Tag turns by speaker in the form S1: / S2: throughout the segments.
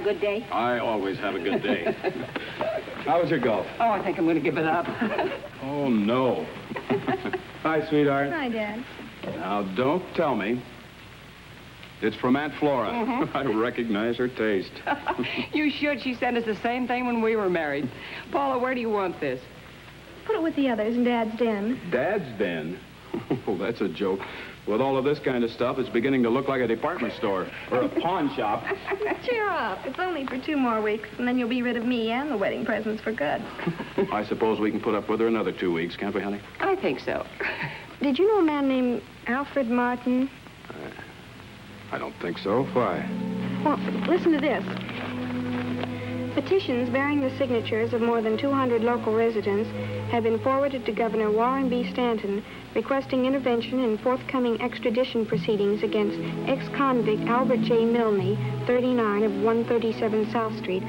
S1: a good day?
S2: I always have a good day. How was your golf?
S1: Oh, I think I'm going to give it up.
S2: Oh, no. Hi, sweetheart.
S3: Hi, Dad.
S2: Now, don't tell me. It's from Aunt Flora.
S1: Mm-hmm.
S2: I recognize her taste.
S1: You should. She sent us the same thing when we were married. Paula, where do you want this?
S3: Put it with the others in Dad's den.
S2: Dad's den? Oh, that's a joke. With all of this kind of stuff, it's beginning to look like a department store or a pawn shop.
S3: Cheer up. It's only for 2 more weeks, and then you'll be rid of me and the wedding presents for good.
S2: I suppose we can put up with her another 2 weeks, can't we, honey?
S1: I think so.
S3: Did you know a man named Alfred Martin?
S2: I don't think so. Why?
S3: Well, listen to this. Petitions bearing the signatures of more than 200 local residents have been forwarded to Governor Warren B. Stanton requesting intervention in forthcoming extradition proceedings against ex-convict Albert J. Milne, 39 of 137 South Street.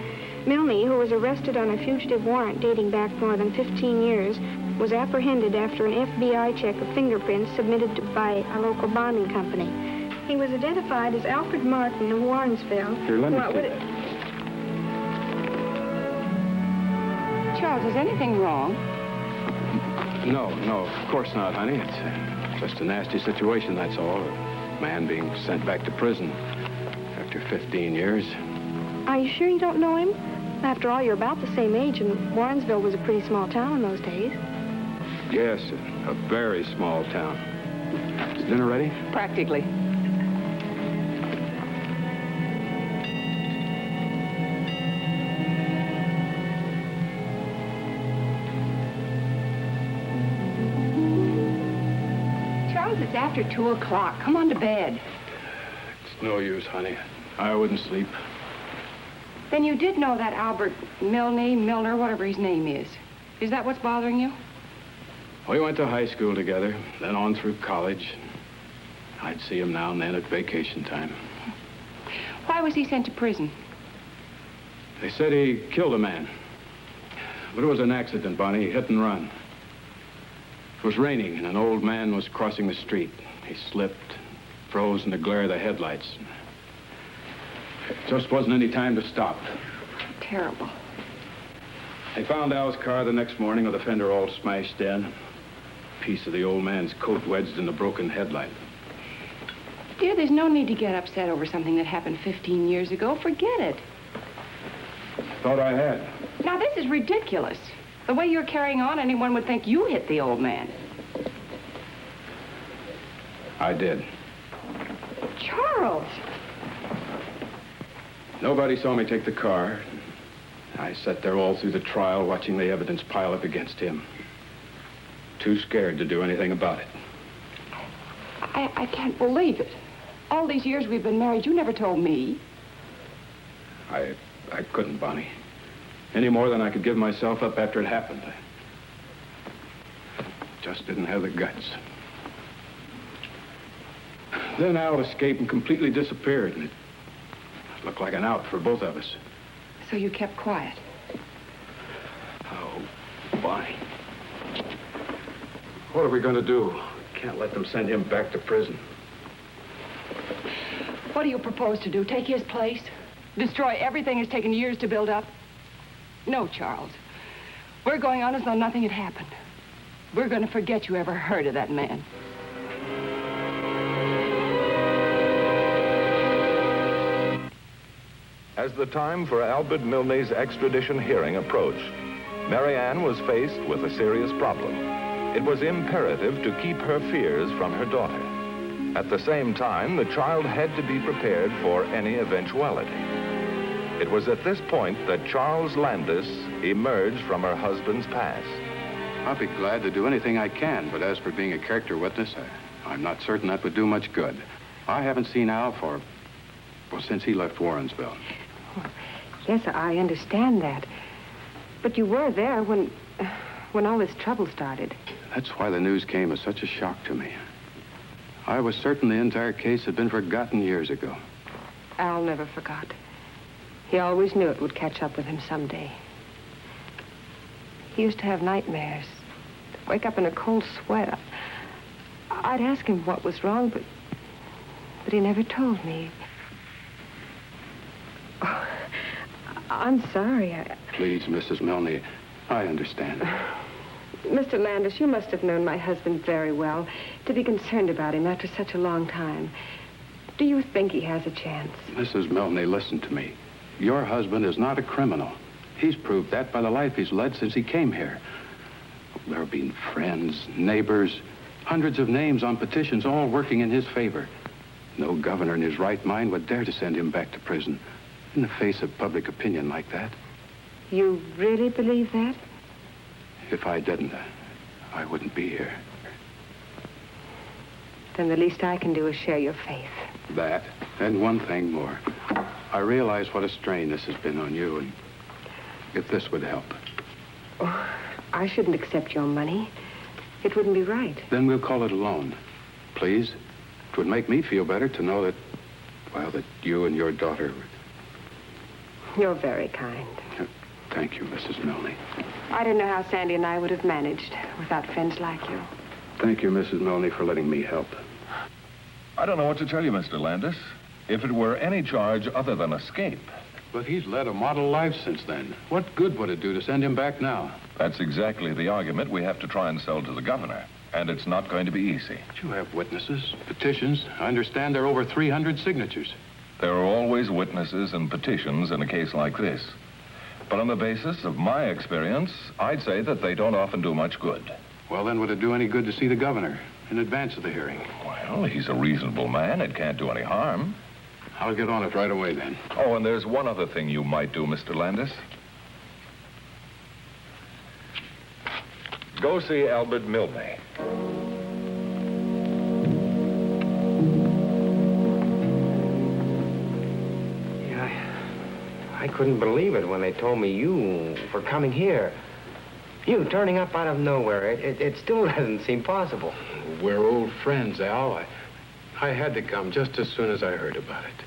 S3: Milne, who was arrested on a fugitive warrant dating back more than 15 years, was apprehended after an FBI check of fingerprints submitted by a local bonding company. He was identified as Alfred Martin of Warrensville.
S2: Here, let me see that.
S1: Charles, is anything wrong?
S2: No, of course not, honey. It's just a nasty situation, that's all. A man being sent back to prison after 15 years.
S3: Are you sure you don't know him? After all, you're about the same age, and Warrensville was a pretty small town in those days.
S2: Yes, a very small town. Is dinner ready?
S1: Practically. It's after 2 o'clock. Come on to bed.
S2: It's no use, honey. I wouldn't sleep.
S1: Then you did know that Albert Milner, whatever his name is. Is that what's bothering you?
S2: We went to high school together, then on through college. I'd see him now and then at vacation time.
S1: Why was he sent to prison?
S2: They said he killed a man. But it was an accident, Bonnie, hit and run. It was raining, and an old man was crossing the street. He slipped, froze in the glare of the headlights. It just wasn't any time to stop.
S1: Terrible.
S2: They found Al's car the next morning with the fender all smashed in. A piece of the old man's coat wedged in the broken headlight.
S1: Dear, there's no need to get upset over something that happened 15 years ago. Forget it.
S2: Thought I had.
S1: Now, this is ridiculous. The way you're carrying on, anyone would think you hit the old man.
S2: I did.
S1: Charles!
S2: Nobody saw me take the car. I sat there all through the trial, watching the evidence pile up against him. Too scared to do anything about it.
S1: I can't believe it. All these years we've been married, you never told me.
S2: I couldn't, Bonnie. Any more than I could give myself up after it happened. I just didn't have the guts. Then Al escaped and completely disappeared, and it looked like an out for both of us.
S1: So you kept quiet?
S2: Oh, Bonnie. What are we going to do? We can't let them send him back to prison.
S1: What do you propose to do? Take his place? Destroy everything it's taken years to build up? No, Charles. We're going on as though nothing had happened. We're going to forget you ever heard of that man.
S4: As the time for Albert Milne's extradition hearing approached, Mary Ann was faced with a serious problem. It was imperative to keep her fears from her daughter. At the same time, the child had to be prepared for any eventuality. It was at this point that Charles Landis emerged from her husband's past.
S2: I'll be glad to do anything I can, but as for being a character witness, I'm not certain that would do much good. I haven't seen Al since he left Warrensville.
S1: Yes, I understand that. But you were there when all this trouble started.
S2: That's why the news came as such a shock to me. I was certain the entire case had been forgotten years ago.
S1: Al never forgot. He always knew it would catch up with him someday. He used to have nightmares. Wake up in a cold sweat. I'd ask him what was wrong, but he never told me. Oh, I'm sorry.
S2: Please, Mrs. Milne, I understand.
S1: Mr. Landis, you must have known my husband very well to be concerned about him after such a long time. Do you think he has a chance?
S2: Mrs. Milne, listen to me. Your husband is not a criminal. He's proved that by the life he's led since he came here. There have been friends, neighbors, hundreds of names on petitions, all working in his favor. No governor in his right mind would dare to send him back to prison in the face of public opinion like that.
S1: You really believe that?
S2: If I didn't, I wouldn't be here.
S1: Then the least I can do is share your faith.
S2: That, and one thing more. I realize what a strain this has been on you, and if this would help.
S1: Oh, I shouldn't accept your money. It wouldn't be right.
S2: Then we'll call it a loan. Please? It would make me feel better to know that, well, that you and your daughter...
S1: You're very kind.
S2: Thank you, Mrs. Milne.
S1: I don't know how Sandy and I would have managed without friends like you.
S2: Thank you, Mrs. Milne, for letting me help.
S4: I don't know what to tell you, Mr. Landis. If it were any charge other than escape.
S2: But he's led a model life since then. What good would it do to send him back now?
S4: That's exactly the argument we have to try and sell to the governor. And it's not going to be easy.
S2: But you have witnesses, petitions. I understand there are over 300 signatures.
S4: There are always witnesses and petitions in a case like this. But on the basis of my experience, I'd say that they don't often do much good.
S2: Well, then would it do any good to see the governor in advance of the hearing?
S4: Well, he's a reasonable man. It can't do any harm.
S2: I'll get on it right away, then.
S4: Oh, and there's one other thing you might do, Mr. Landis. Go see Albert Milne.
S5: I couldn't believe it when they told me you were coming here. You turning up out of nowhere. It still doesn't seem possible.
S2: We're old friends, Al. I had to come just as soon as I heard about it.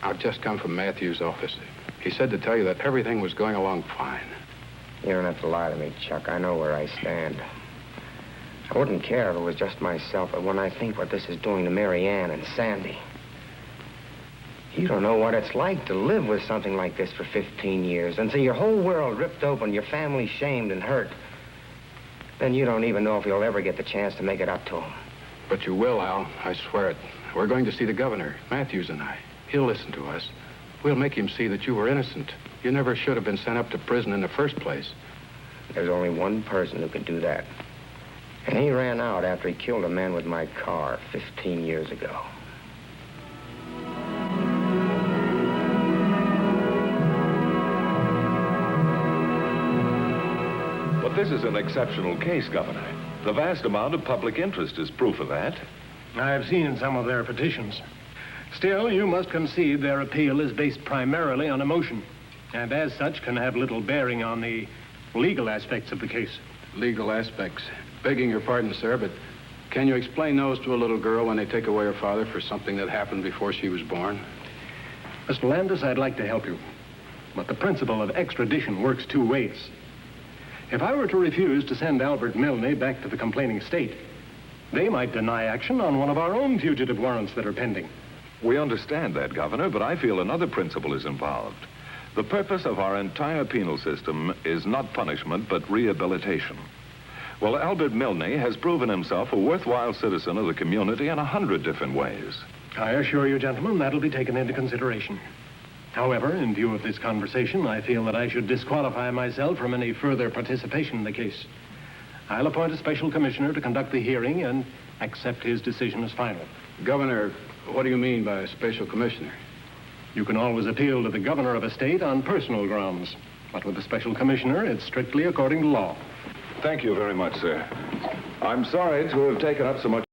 S2: I've just come from Matthew's office. He said to tell you that everything was going along fine.
S5: You don't have to lie to me, Chuck. I know where I stand. I wouldn't care if it was just myself, but when I think what this is doing to Mary Ann and Sandy... You don't know what it's like to live with something like this for 15 years and see your whole world ripped open, your family shamed and hurt. Then you don't even know if you'll ever get the chance to make it up to him.
S2: But you will, Al. I swear it. We're going to see the governor, Matthews and I. He'll listen to us. We'll make him see that you were innocent. You never should have been sent up to prison in the first place.
S5: There's only one person who can do that. And he ran out after he killed a man with my car 15 years ago.
S4: But this is an exceptional case, Governor. The vast amount of public interest is proof of that.
S6: I've seen some of their petitions. Still, you must concede their appeal is based primarily on emotion, and as such can have little bearing on the legal aspects of the case.
S2: Legal aspects. Begging your pardon, sir, but can you explain those to a little girl when they take away her father for something that happened before she was born?
S6: Mr. Landis, I'd like to help you, but the principle of extradition works two ways. If I were to refuse to send Albert Milne back to the complaining state, they might deny action on one of our own fugitive warrants that are pending.
S4: We understand that, Governor, but I feel another principle is involved. The purpose of our entire penal system is not punishment, but rehabilitation. Well, Albert Milne has proven himself a worthwhile citizen of the community in 100 different ways.
S6: I assure you, gentlemen, that'll be taken into consideration. However, in view of this conversation, I feel that I should disqualify myself from any further participation in the case. I'll appoint a special commissioner to conduct the hearing and accept his decision as final.
S2: Governor, what do you mean by a special commissioner?
S6: You can always appeal to the governor of a state on personal grounds. But with a special commissioner, it's strictly according to law.
S4: Thank you very much, sir. I'm sorry to have taken up so much